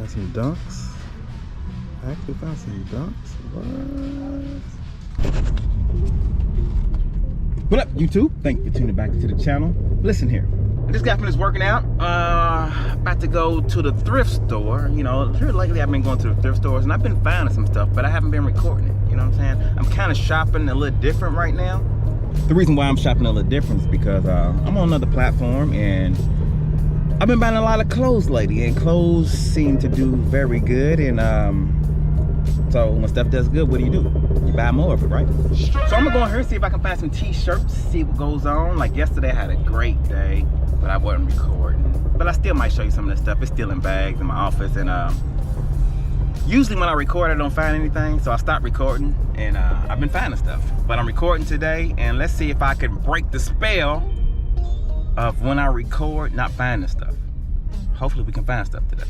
Got some dunks. I actually found some dunks. What up, YouTube? Thank you for tuning back into the channel. Listen here. I just got finished working out. About to go to the thrift store. You know, here lately I've been going to the thrift stores and I've been finding some stuff, but I haven't been recording it. You know what I'm saying? I'm kind of shopping a little different right now. The reason why I'm shopping a little different is because I'm on another platform and I've been buying a lot of clothes lately, and clothes seem to do very good. And so when stuff does good, what do? You buy more of it, right? So I'm gonna go in here and see if I can find some t-shirts, see what goes on. Like yesterday I had a great day, but I wasn't recording. But I still might show you some of the stuff. It's still in bags in my office, and usually when I record I don't find anything, so I stopped recording, and I've been finding stuff. But I'm recording today, and let's see if I can break the spell of when I record not finding stuff. Hopefully we can find stuff today.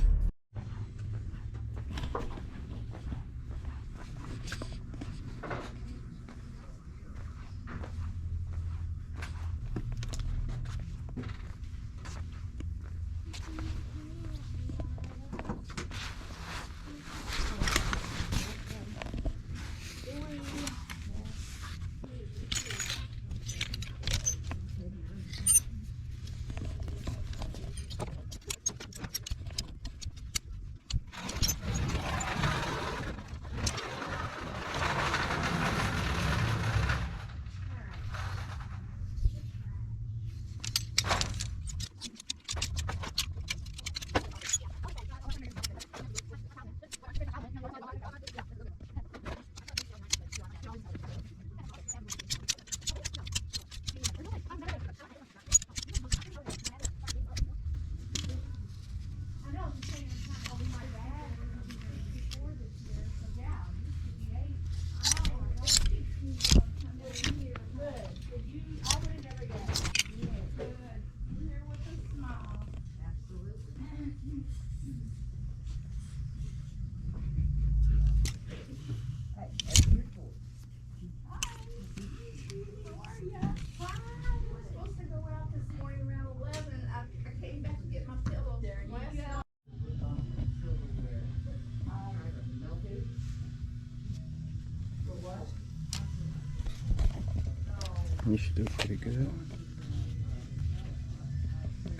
You should do pretty good.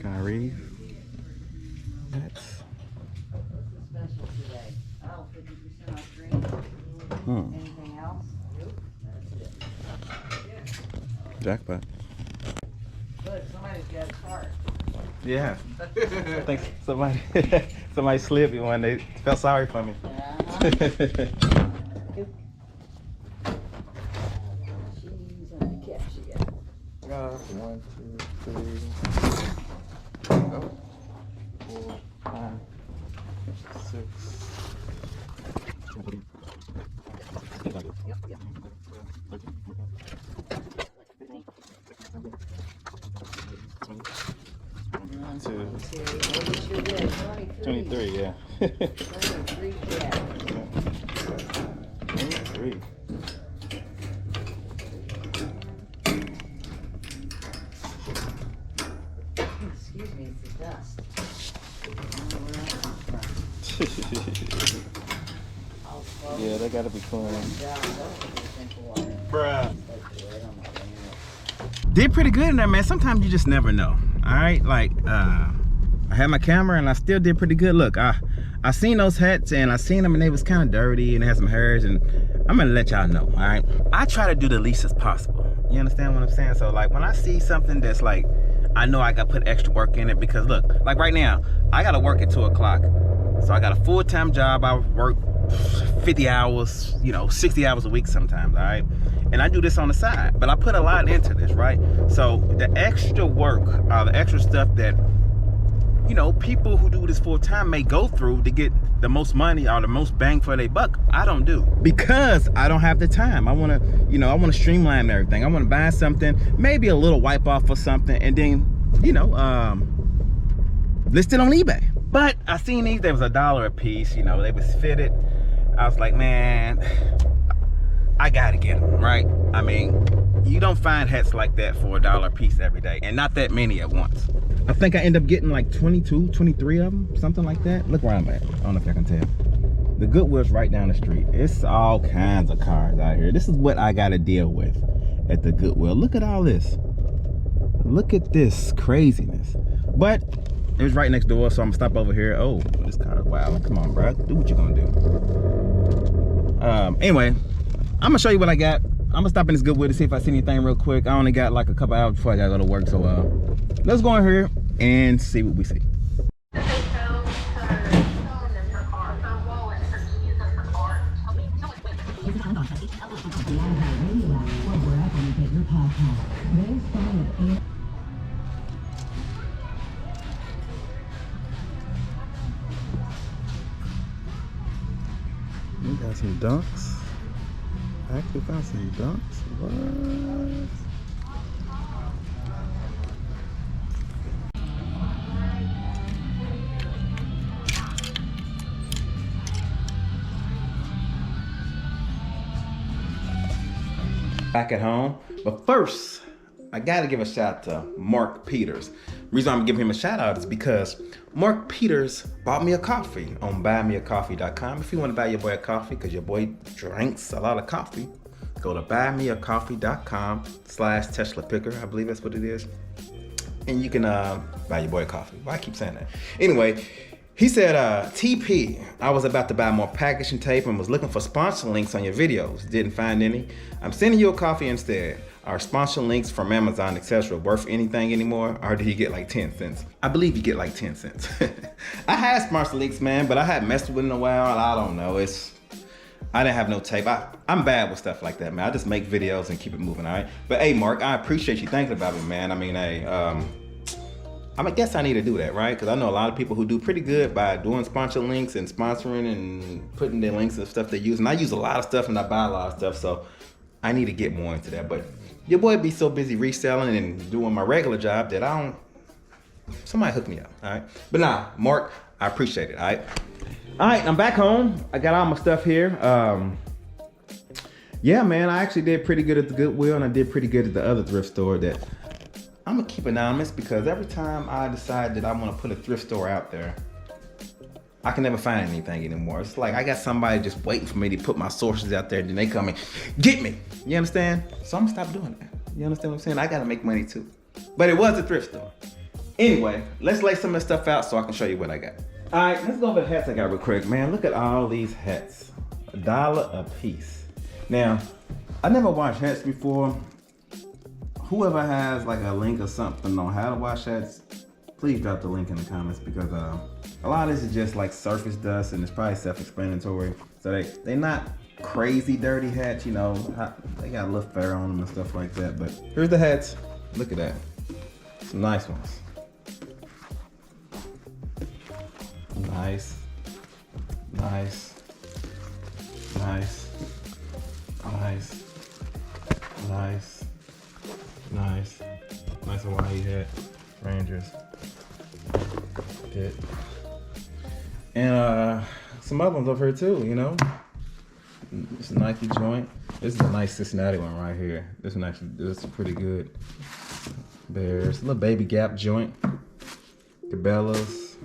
Kyrie. That's special today. Oh, 50% off green. Anything else? Nope. That's it. jackpot. Look, somebody's got a cart. Yeah. I think somebody slid me one. They felt sorry for me. One, two, three, oh, 4, 5, 6. Two, 23, yeah. 23, yeah. 23. Excuse me, it's the dust. Yeah, they gotta be clean. Bruh. Did pretty good in there, man. Sometimes you just never know. Alright, like I had my camera and I still did pretty good. Look, I seen those hats and I seen them and they was kind of dirty and they had some hairs, and I'm gonna let y'all know. Alright, I try to do the least as possible. You understand what I'm saying? So like when I see something that's like, I know I gotta put extra work in it, because look, like right now I gotta work at 2 o'clock, so I got a full-time job. I work 50 hours, you know, 60 hours a week sometimes. All right, and I do this on the side, but I put a lot into this, right? So the extra work, the extra stuff that, you know, people who do this full-time may go through to get the most money or the most bang for their buck, I don't do, because I don't have the time. I want to, you know, I want to streamline everything. I want to buy something, maybe a little wipe off or something, and then, you know, list it on eBay. But I seen these, there was $1 a piece, you know, they was fitted. I was like, man, I gotta get them, right? I mean, you don't find hats like that for $1 a piece every day, and not that many at once. I think I end up getting like 22, 23 of them, something like that. Look where I'm at. I don't know if y'all can tell. The Goodwill's right down the street. It's all kinds of cars out here. This is what I got to deal with at the Goodwill. Look at all this. Look at this craziness. But it was right next door, so I'm gonna stop over here. Oh, this car is wild. Come on, bro. Do what you're gonna do. Anyway, I'm gonna show you what I got. I'm gonna stop in this Goodwill to see if I see anything real quick. I only got like a couple hours before I gotta go to work, so let's go in here and see what we see. We got some dunks. I actually found some dunks. What? Back at home, but first I gotta give a shout out to Mark Peters. The reason I'm giving him a shout out is because Mark Peters bought me a coffee on buymeacoffee.com. If you want to buy your boy a coffee, because your boy drinks a lot of coffee, go to buymeacoffee.com/Tesla Picker. I believe that's what it is. And you can buy your boy a coffee. Why I keep saying that? Anyway, he said, TP, I was about to buy more packaging tape and was looking for sponsor links on your videos. Didn't find any. I'm sending you a coffee instead. Are sponsor links from Amazon, etc. worth anything anymore? Or did he get like 10 cents? I believe you get like 10 cents. I had sponsor links, man, but I hadn't messed with it in a while. I don't know. I didn't have no tape. I'm bad with stuff like that, man. I just make videos and keep it moving, all right? But hey, Mark, I appreciate you thinking about me, man. I mean, hey, I guess I need to do that, right? Because I know a lot of people who do pretty good by doing sponsor links and sponsoring and putting their links and stuff they use. And I use a lot of stuff and I buy a lot of stuff, so I need to get more into that. But your boy be so busy reselling and doing my regular job that somebody hook me up, all right? But nah, Mark, I appreciate it, all right? All right, I'm back home. I got all my stuff here. Yeah, man, I actually did pretty good at the Goodwill and I did pretty good at the other thrift store that I'm gonna keep anonymous, because every time I decide that I wanna put a thrift store out there, I can never find anything anymore. It's like I got somebody just waiting for me to put my sources out there, and then they come and get me. You understand? So I'm gonna stop doing that. You understand what I'm saying? I gotta make money too. But it was a thrift store. Anyway, let's lay some of this stuff out so I can show you what I got. All right, let's go over the hats I got real quick. Man, look at all these hats. $1 a piece. Now, I never washed hats before. Whoever has like a link or something on how to wash hats, please drop the link in the comments, because a lot of this is just like surface dust and it's probably self-explanatory. So they're not crazy dirty hats, you know. They got a little fur on them and stuff like that. But here's the hats. Look at that. Some nice ones. Nice. Nice. Nice. Nice. Nice. Nice. Nice Hawaii hat. Rangers. Good. And some other ones over here too, you know. It's a Nike joint. This is a nice Cincinnati one right here. This is pretty good. There's a little Baby Gap joint. Cabela's.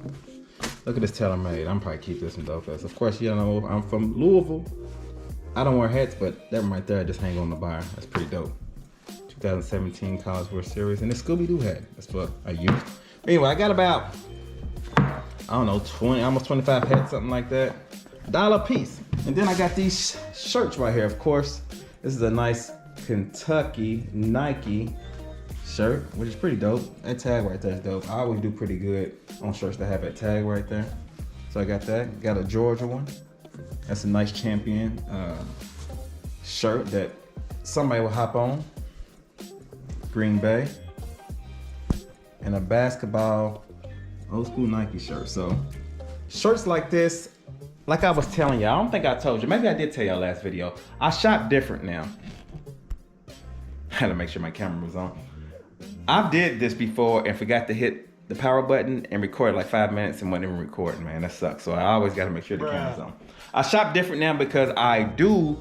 Look at this TaylorMade. I'm probably keep this one though, because of course you know I'm from Louisville. I don't wear hats, but that one right there I just hang on the bar. That's pretty dope. 2017 College World Series, and the Scooby-Doo hat. That's for a youth. Anyway, I got about, I don't know, 20, almost 25 hats, something like that. $1 a piece. And then I got these shirts right here. Of course, this is a nice Kentucky Nike shirt, which is pretty dope. That tag right there is dope. I always do pretty good on shirts that have that tag right there. So I got that. Got a Georgia one. That's a nice Champion shirt that somebody will hop on. Green Bay. And a basketball old school Nike shirt. So shirts like this, like I was telling y'all, I don't think I told you, maybe I did tell y'all last video, I shop different now. I had to make sure my camera was on. I did this before and forgot to hit the power button and recorded like 5 minutes and wasn't even recording, man. That sucks. So I always got to make sure the camera's on. I shop different now because I do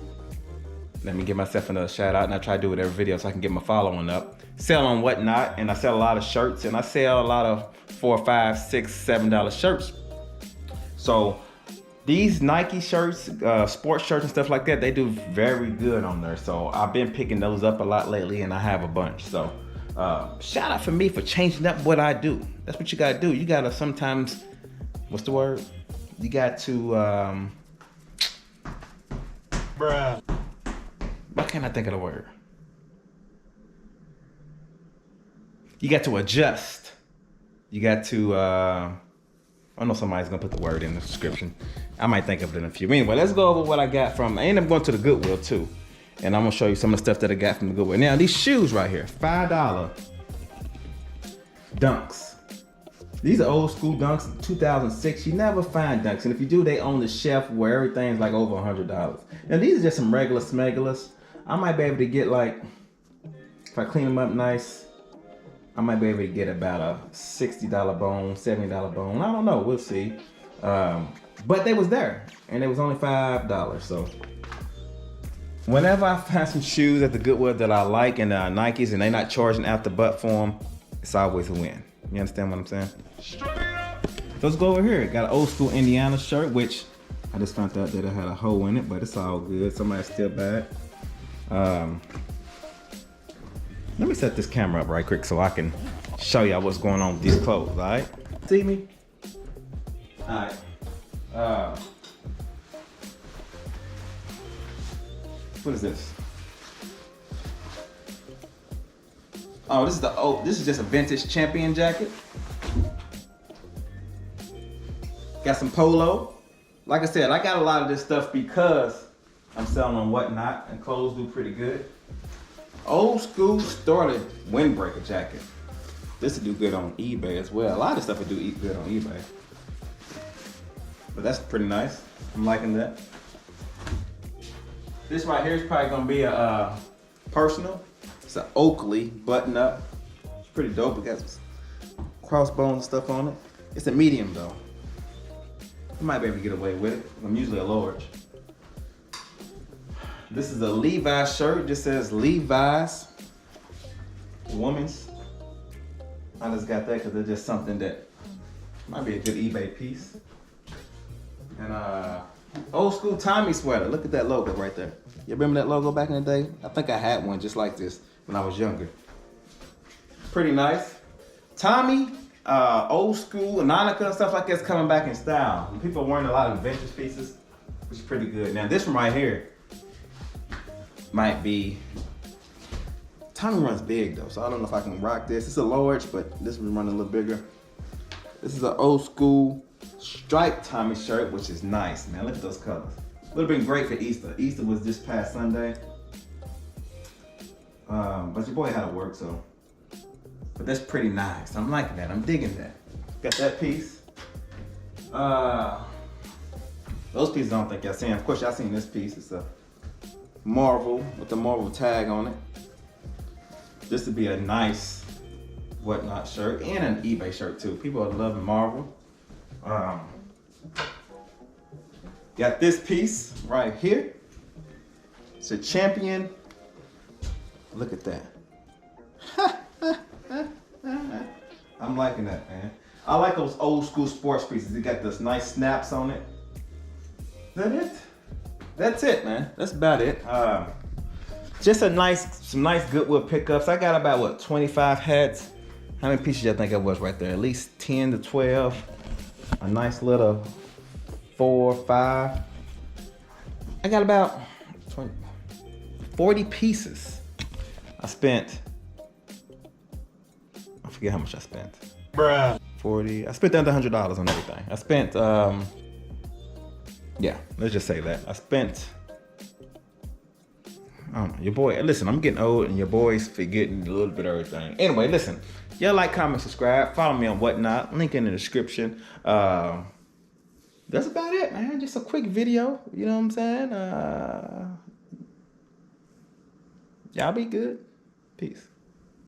Let me give myself another shout out, and I try to do it every video so I can get my following up. Sell on Whatnot, and I sell a lot of shirts, and I sell a lot of $4, $5, $6, $7 shirts. So these Nike shirts, sports shirts and stuff like that, they do very good on there. So I've been picking those up a lot lately, and I have a bunch. So shout out for me for changing up what I do. That's what you gotta do. You gotta sometimes, what's the word? You got to, bruh. Why can't I think of the word? You got to adjust. You got to, I know somebody's gonna put the word in the description. I might think of it in a few. Anyway, let's go over what I got from, I ended up going to the Goodwill too. And I'm gonna show you some of the stuff that I got from the Goodwill. Now, these shoes right here, $5 Dunks. These are old school Dunks, 2006. You never find Dunks. And if you do, they own the shelf where everything's like over $100. Now, these are just some regular smegulas. I might be able to get like, if I clean them up nice, I might be able to get about a $60 bone, $70 bone. I don't know, we'll see. But they was there, and it was only $5. So whenever I find some shoes at the Goodwill that I like and Nikes, and they not charging out the butt for them, it's always a win. You understand what I'm saying? Let's go over here. Got an old school Indiana shirt, which I just found out that it had a hole in it, but it's all good. Somebody still bad. Let me set this camera up right quick so I can show y'all what's going on with these clothes, all right? See me? All right. What is this? Oh, this is just a vintage Champion jacket. Got some polo. Like I said, I got a lot of this stuff because I'm selling on Whatnot, and clothes do pretty good. Old school started windbreaker jacket. This will do good on eBay as well. A lot of stuff will do good on eBay. But that's pretty nice. I'm liking that. This right here is probably gonna be a personal. It's an Oakley button up. It's pretty dope. It got some crossbones and stuff on it. It's a medium though. I might be able to get away with it. I'm usually a large. This is a Levi's shirt. It just says Levi's. Women's. I just got that because it's just something that might be a good eBay piece. And old school Tommy sweater. Look at that logo right there. You remember that logo back in the day? I think I had one just like this when I was younger. Pretty nice. Tommy, old school, Anonica and stuff like that's coming back in style. And people are wearing a lot of vintage pieces, which is pretty good. Now this one right here might be, Tommy runs big though, so I don't know if I can rock this. It's a large, but this one running a little bigger. This is an old school striped Tommy shirt, which is nice, man. Look at those colors. Would have been great for Easter. Easter was this past Sunday. But your boy had to work, so. But that's pretty nice. I'm liking that. I'm digging that. Got that piece. Those pieces I don't think y'all seen. Of course, y'all seen this piece. It's a Marvel with the Marvel tag on it. This would be a nice Whatnot shirt and an eBay shirt too. People are loving Marvel. Got this piece right here. It's a Champion. Look at that. I'm liking that, man. I like those old school sports pieces. It got those nice snaps on it. Is that it? That's it, man. That's about it. Just some nice Goodwill pickups. I got about what, 25 hats. How many pieces y'all think it was right there? At least 10 to 12. A nice little 4 or 5. I got about 40 pieces. I spent, I forget how much I spent. Bruh. 40, I spent under $100 on everything. I spent, yeah, let's just say that. I spent, I don't know, your boy, listen, I'm getting old and your boy's forgetting a little bit of everything. Anyway, listen, y'all like, comment, subscribe, follow me on Whatnot, link in the description. That's about it, man. Just a quick video, you know what I'm saying? Y'all be good. Peace.